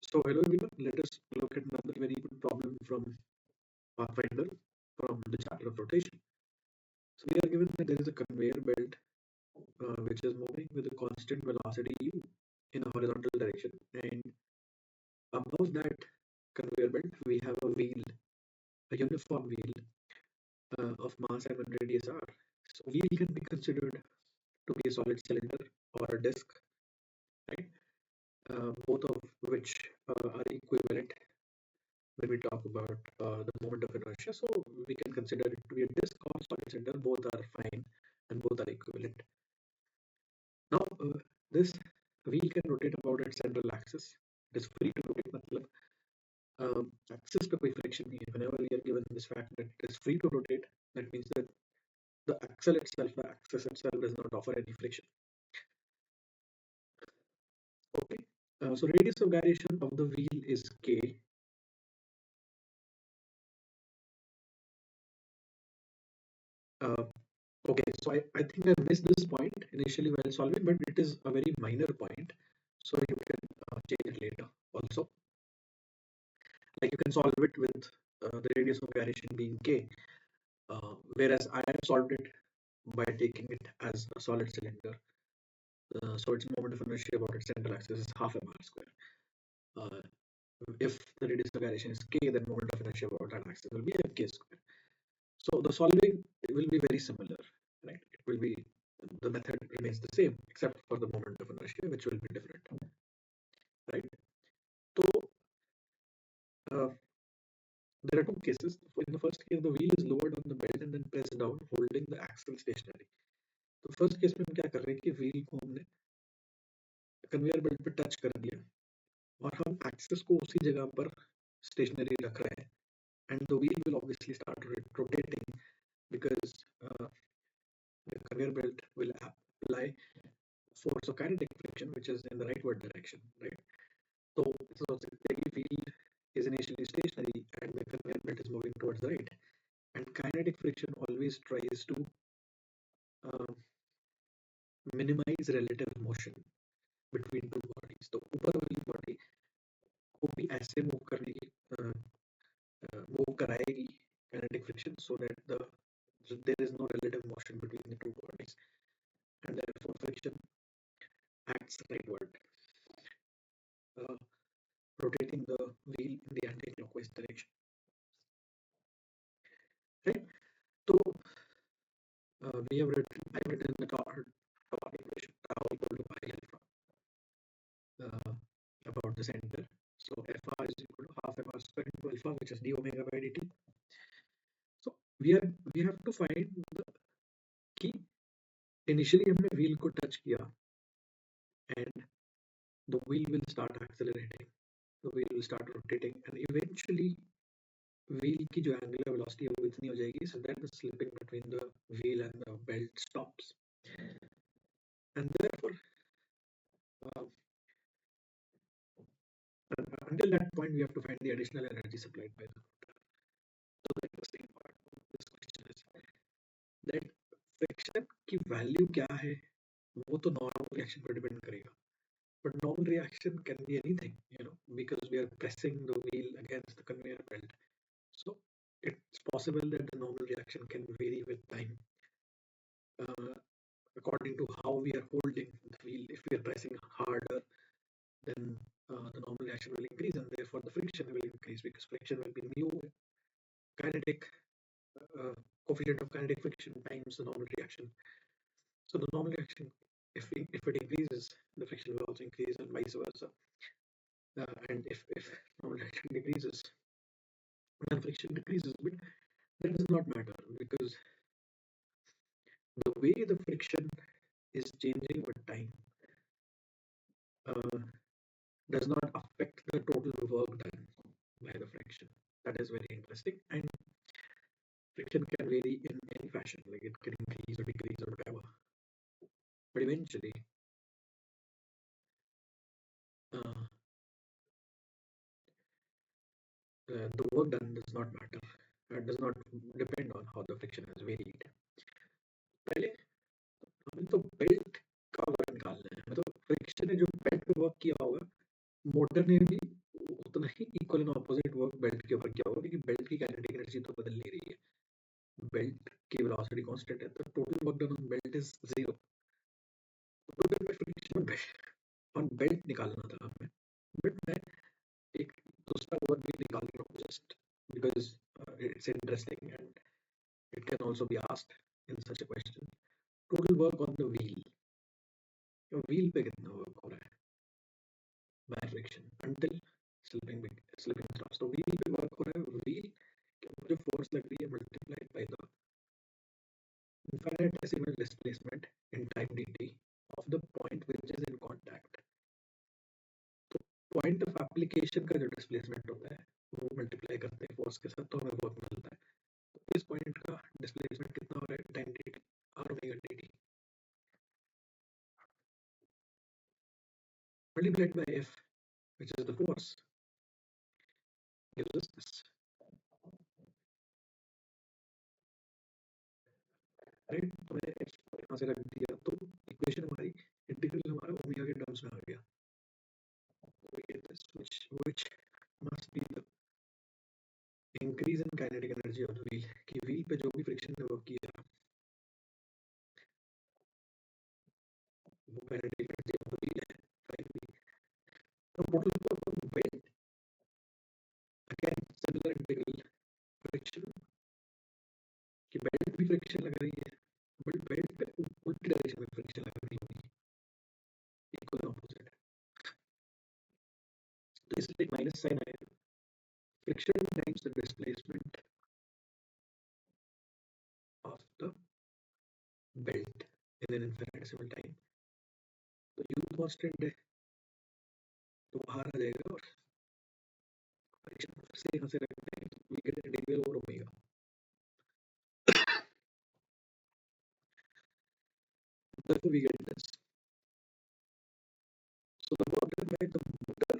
So hello everyone, let us look at another very good problem from Pathfinder from the chapter of rotation. So we are given that there is a conveyor belt which is moving with a constant velocity u in a horizontal direction, and above that conveyor belt we have a wheel, a uniform wheel of mass and radius r. So wheel can be considered to be a solid cylinder or a disc, right? Both of which are equivalent when we talk about the moment of inertia. So we can consider it to be a disk or solid cylinder. Both are fine and both are equivalent. Now, this wheel can rotate about its central axis. It is free to rotate. मतलब axis पे कोई friction नहीं है. Whenever we are given this fact that it is free to rotate, that means that the axle itself, the axis itself, does not offer any friction. Okay. So radius of gyration of the wheel is k. Okay, so I think I missed this point initially while solving, but it is a very minor point, so you can change it later also. Like you can solve it with the radius of gyration being k, whereas I have solved it by taking it as a solid cylinder. So its moment of inertia about its central axis is half mr square. Uh, if the radius of gyration is k, then moment of inertia about that axis will be mk square. So the solving will be very similar, right? It will be, the method remains the same except for the moment of inertia, which will be different, right? So there are two cases. In the first case, the wheel is lowered on the belt and then pressed down, holding the axle stationary. तो first case में हम क्या कर रहे हैं कि wheel को हमने कन्वेयर बेल्ट पे टच कर दिया और हम एक्सेस को उसी जगह पर स्टेशनरी रख रहे हैं, and the wheel will obviously start rotating because the conveyor belt will apply force of kinetic friction, which is in the rightward direction, right? So the wheel is initially stationary and the conveyor belt is moving towards the right. And kinetic friction always tries to minimize relative motion between two bodies. तो ऊपर वाली body को भी ऐसे move करने की move कराएगी kinetic friction so that there is no relative motion between the two bodies, and therefore friction acts rightward, rotating the wheel in the anti-clockwise direction, right? So we have written, I have written the torque equation tau equal to pi alpha about the center. So Fr is equal to half mr square into alpha, which is d omega by dt. So we have to find the key. Initially हमने wheel को touch किया and the wheel will start accelerating, the wheel will start rotating, and eventually wheel की जो angular velocity है वो इतनी हो जाएगी so that the slipping between the wheel and the belt stops, and therefore until that point we have to find the additional energy supplied by the rotor. So the interesting part of this question is that friction की value क्या है वो तो normal reaction पर depend करेगा, but normal reaction can be anything, because we are pressing the wheel against the conveyor belt. So it's possible that the normal reaction can vary with time according to how we are holding the wheel. If we are pressing harder, then the normal reaction will increase, and therefore the friction will increase because friction will be mu kinetic coefficient of kinetic friction times the normal reaction. So the normal reaction, if it increases, the friction will also increase, and vice versa. And if normal reaction decreases, then friction decreases. But that does not matter because the way the friction is changing with time does not affect the total work done by the friction. That is very interesting. And friction can vary in any fashion, like it can increase or decrease or whatever. But eventually, the work done does not matter. It does not depend on how the friction has varied. पहले हमें तो belt का work निकालना है, मतलब friction ने जो belt पे वर्क किया होगा, मोटर ने भी उतना ही equal and opposite work belt के ऊपर किया होगा, क्योंकि बेल्ट की काइनेटिक एनर्जी तो बदल नहीं रही है, बेल्ट की वेलोसिटी कांस्टेंट है, तो total work done on belt is 0। Total में फ्रिक्शन ऑन बेल्ट निकालना था हमें, बट मैं एक दूसरा वर्क भी निकाल रहा हूँ just because it's interesting and it can also be asked in such a question. Total work on the wheel, wheel पे कितना वर्क हो रहा है by friction until slipping stops, तो wheel पे वर्क हो रहा है, wheel के ऊपर जो फोर्स लग रही है multiplied by the infinitesimal displacement in time dt of the point which is in contact. तो पॉइंट ऑफ एप्लीकेशन का जो डिस्प्लेसमेंट होता है वो मल्टीप्लाई करते हैं फोर्स के साथ, तो हमें वर्क मिलता है। तो इस पॉइंट का डिस्प्लेसमेंट कितना हो रहा है, time dt r omega dt multiplied by f, which is the force, gives us this, right? तो मैंने f यहाँ से रख दिया, तो इक्वेशन हमारी इंटीग्रल हमारा ओमेगा के टर्म्स में आ गया, तो we get this, which must be the increase in kinetic energy of the wheel, कि wheel पे जो भी फ्रिक्शन ने वर्क किया वो kinetic energy of the wheel है, finally the total work on belt, again similar integral, friction कि belt भी फ्रिक्शन लग रही है, बट बेल्ट पे उल्टी डायरेक्शन में फ्रिक्शन लग रही होगी, इक्वल ऑपोजिट, तो इसलिए माइनस साइन आएगा, friction times the displacement of the belt in an infinitesimal time, तो u कांस्टेंट है तो बाहर आ जाएगा, और फ्रिक्शन फिर से यहाँ से रखते हैं, तो we get integral over omega, therefore we get this, so the work done by the motor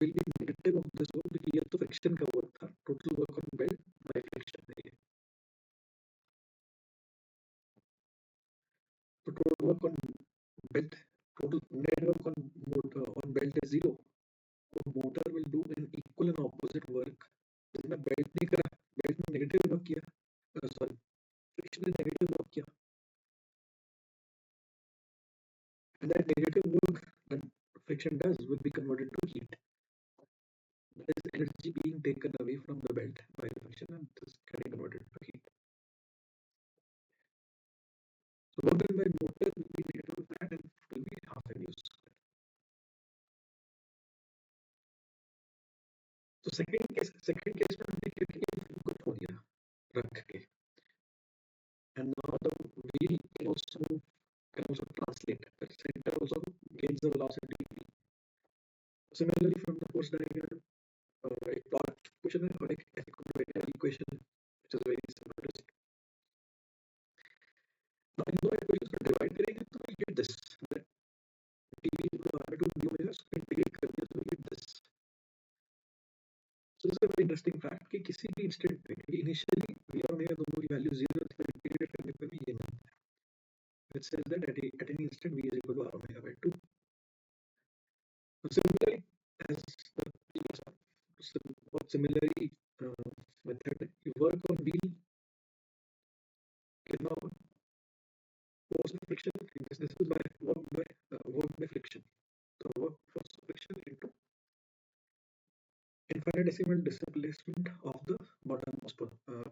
will be negative of this work, क्योंकि ये तो फ्रिक्शन का वर्क था, total work on belt by friction है ये, तो total work on belt, total net work on belt is 0, so motor will do an equal and opposite work, जिसमें belt नहीं करा, बेल्ट ने नेगेटिव वर्क किया, सॉरी फ्रिक्शन ने negative work किया, and that negative work that friction does will be converted to heat, that is energy being taken away from the belt by the friction and this getting converted to heat. So work done by motor will be negative of that and will be half induced. तो second case में हमने क्या किया, flu को छोड़ दिया रख के, and now the wheel can also translate, the center also gains the velocity. Similarly from the force diagram, एक plot equation है और एक equatorial equation which is very simple to see. Now in दो equations को divide करेंगे तो we get this, that dv equal to r by 2 d omega, so integrate कर दिया तो we get this. So this is a very interesting fact कि किसी भी इंस्टेंट पे, क्योंकि इनिशियली v और omega दोनों की वैल्यू 0 है, तो इंटीग्रेट करने पे भी ये मिलता है, which says that at any instant v is equal to r omega by 2. So similarly as the previous one, similarly method, you work on wheel कितना होगा, force of friction, this is by work by friction, so work force of friction into infinitesimal displacement of the bottommost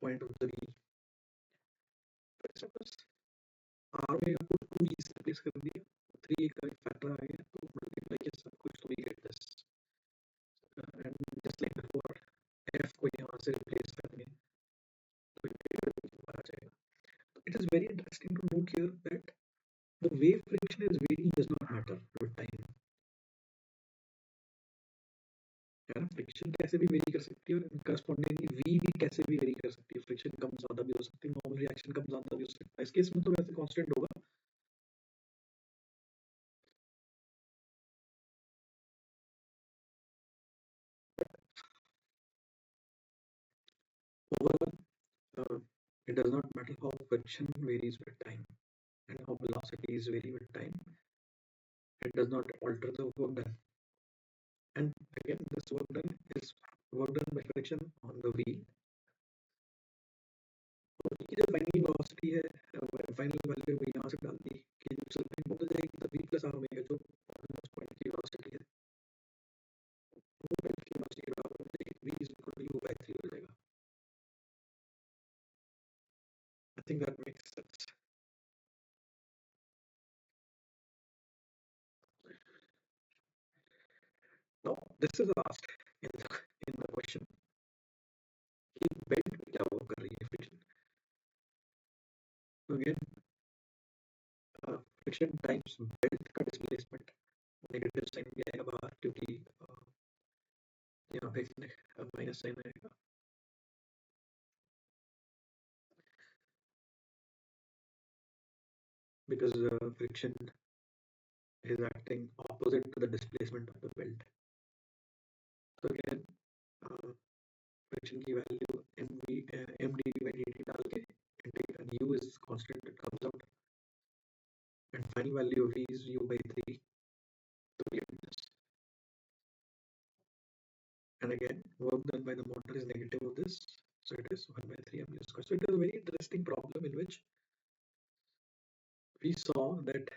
point of the wheel. For suppose r omega को 2 से replace कर दिया, 3 का factor आ गया, तो multiply किया सब कुछ, तो we get this, and just like before f को यहाँ से रिप्लेस करने, तो आ जाएगा. It is very interesting to note here that the way friction is varying does not matter with time. Friction कैसे भी वेरी कर सकती है और करस्पॉन्डिंगली वी भी कैसे भी वेरी कर सकती है, फ्रिक्शन कम ज्यादा भी हो सकती है, नॉर्मल रिएक्शन कम ज्यादा भी हो सकता है, इस केस में तो वैसे कांस्टेंट होगा, overall it does not matter how friction varies with time and how velocities vary with time, it does not alter the work done. And again, this work done is work done by friction on the wheel. तो ये जो final velocity है, final value भी यहाँ से डाल दी कि जो सर्कल बोल जाएगी तो v प्लस आर ओमेगा जो पॉइंट की वेलोसिटी है वो पॉइंट की वेलोसिटी के बराबर हो जाएगी, v is equal to u by 3 हो जाएगा. I think that makes sense. Now this is asked in the question कि बेल्ट में क्या वर्क कर रही है फ्रिक्शन. तो अगेन फ्रिक्शन टाइम्स बेल्ट का डिस्प्लेसमेंट नेगेटिव साइन भी आएगा बाहर क्योंकि यहाँ पे माइनस साइन आएगा. Because friction is acting opposite to the displacement of the belt. So again, friction की value mdv by dt डाल के integral u is constant, it comes out, and final value of v is u by 3. So we get this. And again, work done by the motor is negative of this, so it is 1 by 3 mv square. So it is a very interesting problem in which we saw that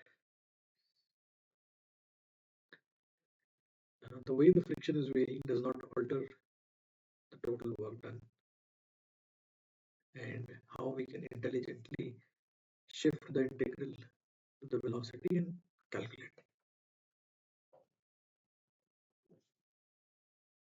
the way the friction is varying does not alter the total work done, and how we can intelligently shift the integral to the velocity and calculate.